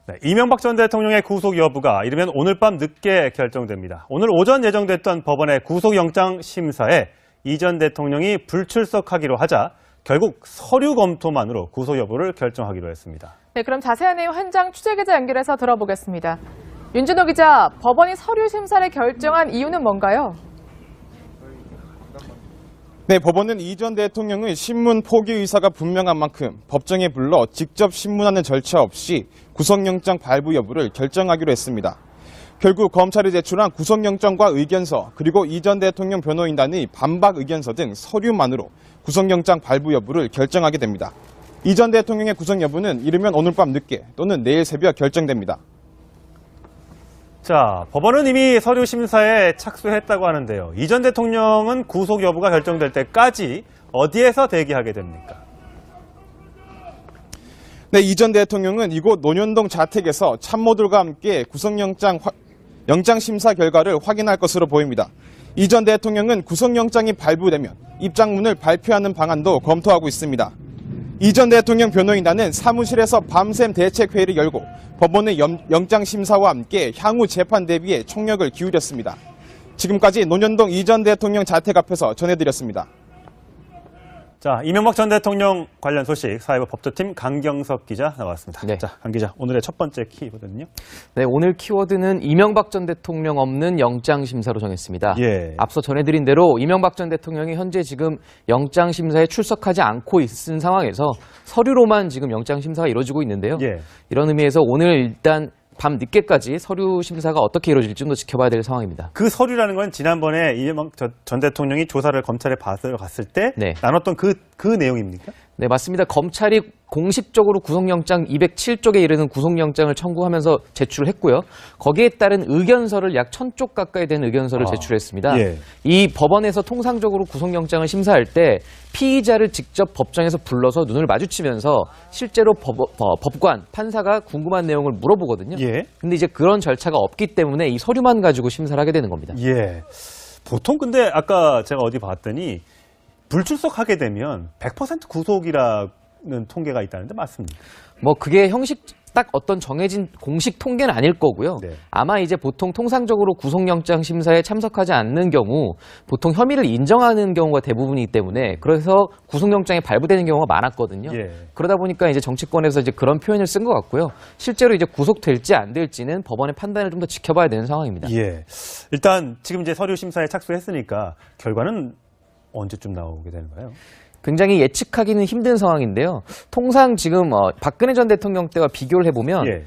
네, 이명박 전 대통령의 구속 여부가 이르면 오늘 밤 늦게 결정됩니다. 오늘 오전 예정됐던 법원의 구속영장 심사에 이 전 대통령이 불출석하기로 하자 결국 서류 검토만으로 구속 여부를 결정하기로 했습니다. 네, 그럼 자세한 내용 현장 취재기자 연결해서 들어보겠습니다. 윤준호 기자, 법원이 서류 심사를 결정한 이유는 뭔가요? 네, 법원은 이 전 대통령의 신문 포기 의사가 분명한 만큼 법정에 불러 직접 신문하는 절차 없이 구속영장 발부 여부를 결정하기로 했습니다. 결국 검찰이 제출한 구속영장과 의견서 그리고 이 전 대통령 변호인단의 반박 의견서 등 서류만으로 구속영장 발부 여부를 결정하게 됩니다. 이 전 대통령의 구속 여부는 이르면 오늘 밤 늦게 또는 내일 새벽 결정됩니다. 자, 법원은 이미 서류 심사에 착수했다고 하는데요. 이 전 대통령은 구속 여부가 결정될 때까지 어디에서 대기하게 됩니까? 네, 이 전 대통령은 이곳 논현동 자택에서 참모들과 함께 구속영장 심사 결과를 확인할 것으로 보입니다. 이 전 대통령은 구속영장이 발부되면 입장문을 발표하는 방안도 검토하고 있습니다. 이 전 대통령 변호인단은 사무실에서 밤샘 대책회의를 열고 법원의 영장심사와 함께 향후 재판 대비에 총력을 기울였습니다. 지금까지 논현동 이 전 대통령 자택 앞에서 전해드렸습니다. 자, 이명박 전 대통령 관련 소식 사회부 법조팀 강경석 기자 나왔습니다. 네. 자, 강 기자, 오늘의 첫 번째 키워드는요? 네, 오늘 키워드는 이명박 전 대통령 없는 영장심사로 정했습니다. 예. 앞서 전해드린 대로 이명박 전 대통령이 현재 지금 영장심사에 출석하지 않고 있는 상황에서 서류로만 지금 영장심사가 이루어지고 있는데요. 예. 이런 의미에서 오늘 일단 밤 늦게까지 서류 심사가 어떻게 이루어질지 좀 더 지켜봐야 될 상황입니다. 그 서류라는 건 지난번에 이명박 전 대통령이 조사를 검찰에 받으러 갔을 때 네. 나눴던 그 내용입니까? 네, 맞습니다. 검찰이 공식적으로 구속영장 207쪽에 이르는 구속영장을 청구하면서 제출했고요. 거기에 따른 의견서를 약 1000쪽 가까이 되는 의견서를 제출했습니다. 예. 이 법원에서 통상적으로 구속영장을 심사할 때 피의자를 직접 법정에서 불러서 눈을 마주치면서 실제로 법관, 판사가 궁금한 내용을 물어보거든요. 예. 근데 이제 그런 절차가 없기 때문에 이 서류만 가지고 심사를 하게 되는 겁니다. 예. 보통 근데 아까 제가 어디 봤더니 불출석하게 되면 100% 구속이라는 통계가 있다는데 맞습니까? 뭐 그게 형식 딱 어떤 정해진 공식 통계는 아닐 거고요. 네. 아마 이제 보통 통상적으로 구속영장 심사에 참석하지 않는 경우 보통 혐의를 인정하는 경우가 대부분이기 때문에 그래서 구속영장이 발부되는 경우가 많았거든요. 예. 그러다 보니까 이제 정치권에서 이제 그런 표현을 쓴 것 같고요. 실제로 이제 구속될지 안 될지는 법원의 판단을 좀 더 지켜봐야 되는 상황입니다. 예. 일단 지금 이제 서류 심사에 착수했으니까 결과는 언제쯤 나오게 되는 거예요? 굉장히 예측하기는 힘든 상황인데요. 통상 지금 박근혜 전 대통령 때와 비교를 해보면 예.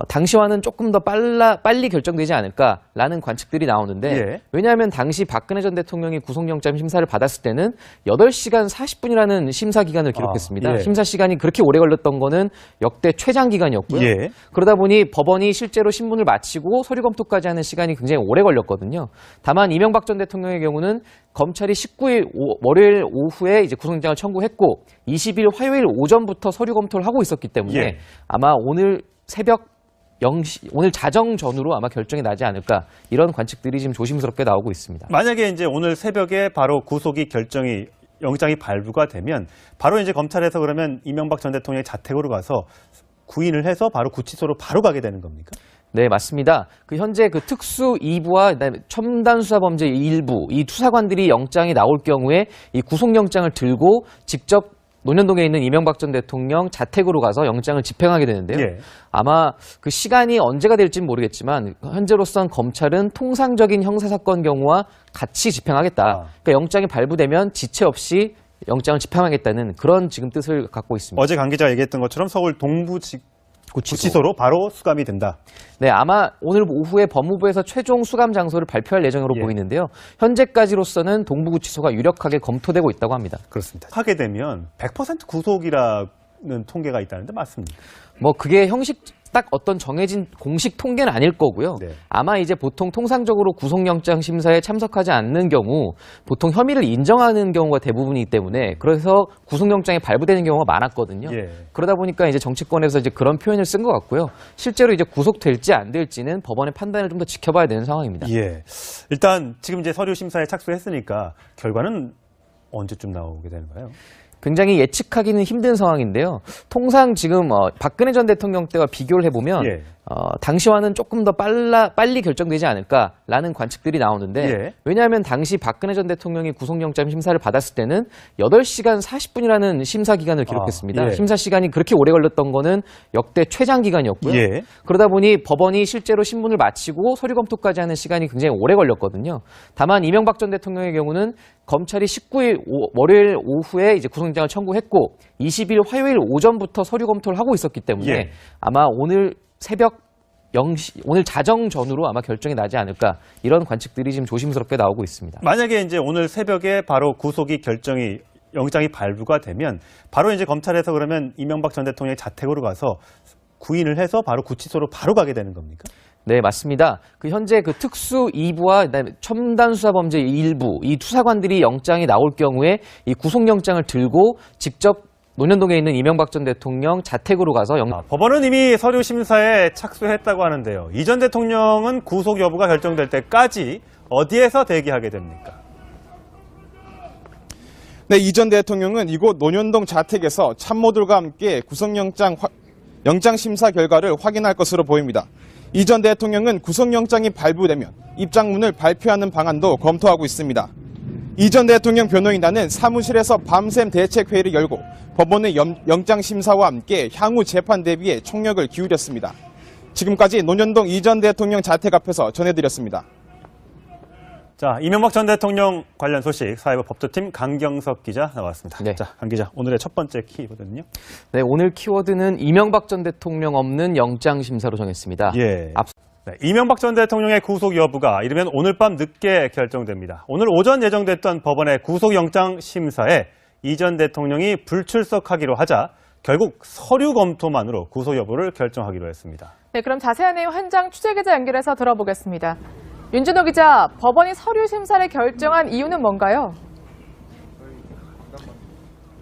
당시와는 조금 더 빨리 결정되지 않을까라는 관측들이 나오는데 예. 왜냐하면 당시 박근혜 전 대통령이 구속영장 심사를 받았을 때는 8시간 40분이라는 심사 기간을 기록했습니다. 예. 심사 시간이 그렇게 오래 걸렸던 거는 역대 최장 기간이었고요. 예. 그러다 보니 법원이 실제로 신문을 마치고 서류 검토까지 하는 시간이 굉장히 오래 걸렸거든요. 다만 이명박 전 대통령의 경우는 검찰이 19일 월요일 오후에 이제 구속영장을 청구했고 20일 화요일 오전부터 서류 검토를 하고 있었기 때문에 예. 아마 오늘 새벽 0시, 오늘 자정 전후로 아마 결정이 나지 않을까 이런 관측들이 지금 조심스럽게 나오고 있습니다. 만약에 이제 오늘 새벽에 바로 구속이 영장이 발부가 되면 바로 이제 검찰에서 그러면 이명박 전 대통령의 자택으로 가서 구인을 해서 바로 구치소로 바로 가게 되는 겁니까? 네, 맞습니다. 현재 특수 2부와 그다음에 첨단 수사 범죄 1부 이 수사관들이 영장이 나올 경우에 이 구속영장을 들고 직접 논현동에 있는 이명박 전 대통령 자택으로 가서 영장을 집행하게 되는데요. 예. 아마 그 시간이 언제가 될지는 모르겠지만 현재로선 검찰은 통상적인 형사사건 경우와 같이 집행하겠다. 그러니까 영장이 발부되면 지체 없이 영장을 집행하겠다는 그런 지금 뜻을 갖고 있습니다. 어제 강 기자가 얘기했던 것처럼 서울 구치소로 바로 수감이 된다. 네, 아마 오늘 오후에 법무부에서 최종 수감 장소를 발표할 예정으로 예. 보이는데요. 현재까지로서는 동부구치소가 유력하게 검토되고 있다고 합니다. 그렇습니다. 하게 되면 100% 구속이라는 통계가 있다는데 맞습니까? 뭐 그게 형식 딱 어떤 정해진 공식 통계는 아닐 거고요. 네. 아마 이제 보통 통상적으로 구속영장 심사에 참석하지 않는 경우 보통 혐의를 인정하는 경우가 대부분이기 때문에 그래서 구속영장이 발부되는 경우가 많았거든요. 예. 그러다 보니까 이제 정치권에서 이제 그런 표현을 쓴 것 같고요. 실제로 이제 구속될지 안 될지는 법원의 판단을 좀 더 지켜봐야 되는 상황입니다. 예. 일단 지금 이제 서류 심사에 착수했으니까 결과는 언제쯤 나오게 되는 거예요? 굉장히 예측하기는 힘든 상황인데요. 통상 지금 박근혜 전 대통령 때와 비교를 해보면 예. 당시와는 조금 더 빨리 결정되지 않을까라는 관측들이 나오는데 예. 왜냐하면 당시 박근혜 전 대통령이 구속영장 심사를 받았을 때는 8시간 40분이라는 심사 기간을 기록했습니다. 예. 심사 시간이 그렇게 오래 걸렸던 거는 역대 최장 기간이었고요. 예. 그러다 보니 법원이 실제로 신문을 마치고 서류 검토까지 하는 시간이 굉장히 오래 걸렸거든요. 다만 이명박 전 대통령의 경우는 검찰이 19일 월요일 오후에 이제 구속영장을 청구했고 20일 화요일 오전부터 서류 검토를 하고 있었기 때문에 예. 아마 오늘 새벽 0시, 오늘 자정 전후로 아마 결정이 나지 않을까 이런 관측들이 지금 조심스럽게 나오고 있습니다. 만약에 이제 오늘 새벽에 바로 구속이 영장이 발부가 되면 바로 이제 검찰에서 그러면 이명박 전 대통령의 자택으로 가서 구인을 해서 바로 구치소로 바로 가게 되는 겁니까? 네, 맞습니다. 현재 특수 2부와 그다음에 첨단수사범죄 1부 이 수사관들이 영장이 나올 경우에 이 구속영장을 들고 직접 논현동에 있는 이명박 전 대통령 자택으로 가서 법원은 이미 서류 심사에 착수했다고 하는데요. 이 전 대통령은 구속 여부가 결정될 때까지 어디에서 대기하게 됩니까? 네, 이 전 대통령은 이곳 논현동 자택에서 참모들과 함께 구속영장 영장 심사 결과를 확인할 것으로 보입니다. 이 전 대통령은 구속영장이 발부되면 입장문을 발표하는 방안도 검토하고 있습니다. 이 전 대통령 변호인단은 사무실에서 밤샘 대책회의를 열고 법원의 영장 심사와 함께 향후 재판 대비에 총력을 기울였습니다. 지금까지 논현동 이 전 대통령 자택 앞에서 전해드렸습니다. 자, 이명박 전 대통령 관련 소식 사회부 법조팀 강경석 기자 나왔습니다. 네. 자, 강 기자, 오늘의 첫 번째 키워드는요? 네, 오늘 키워드는 이명박 전 대통령 없는 영장 심사로 정했습니다. 예. 네, 이명박 전 대통령의 구속 여부가 이르면 오늘 밤 늦게 결정됩니다. 오늘 오전 예정됐던 법원의 구속영장 심사에 이 전 대통령이 불출석하기로 하자 결국 서류 검토만으로 구속 여부를 결정하기로 했습니다. 네, 그럼 자세한 내용 현장 취재기자 연결해서 들어보겠습니다. 윤준호 기자, 법원이 서류 심사를 결정한 이유는 뭔가요?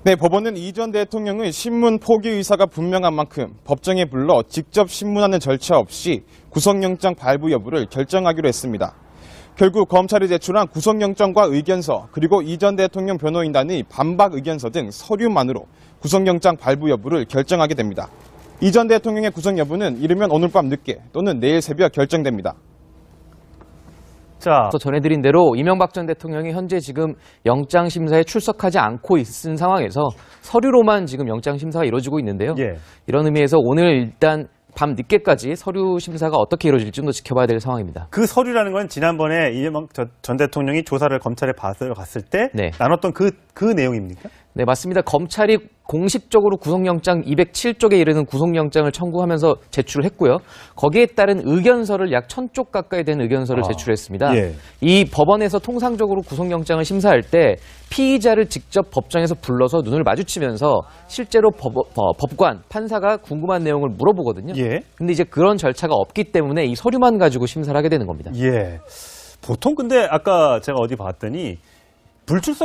네, 법원은 이 전 대통령의 신문 포기 의사가 분명한 만큼 법정에 불러 직접 신문하는 절차 없이 구속영장 발부 여부를 결정하기로 했습니다. 결국 검찰이 제출한 구속영장과 의견서 그리고 이 전 대통령 변호인단의 반박 의견서 등 서류만으로 구속영장 발부 여부를 결정하게 됩니다. 이 전 대통령의 구속 여부는 이르면 오늘 밤 늦게 또는 내일 새벽 결정됩니다. 자, 앞서 전해드린 대로 이명박 전 대통령이 현재 지금 영장 심사에 출석하지 않고 있는 상황에서 서류로만 지금 영장 심사가 이루어지고 있는데요. 예. 이런 의미에서 오늘 일단 밤 늦게까지 서류 심사가 어떻게 이루어질지 좀 더 지켜봐야 될 상황입니다. 그 서류라는 건 지난번에 이명박 전 대통령이 조사를 검찰에 받으러 갔을 때 네. 나눴던 그 내용입니까? 네, 맞습니다. 검찰이 공식적으로 구속영장 207쪽에 이르는 구속영장을 청구하면서 제출을 했고요. 거기에 따른 의견서를 약 1000쪽 가까이 되는 의견서를 제출했습니다. 예. 이 법원에서 통상적으로 구속영장을 심사할 때 피의자를 직접 법정에서 불러서 눈을 마주치면서 실제로 법관, 판사가 궁금한 내용을 물어보거든요. 예. 근데 이제 그런 절차가 없기 때문에 이 서류만 가지고 심사를 하게 되는 겁니다. 예. 보통 근데 아까 제가 어디 봤더니 불출석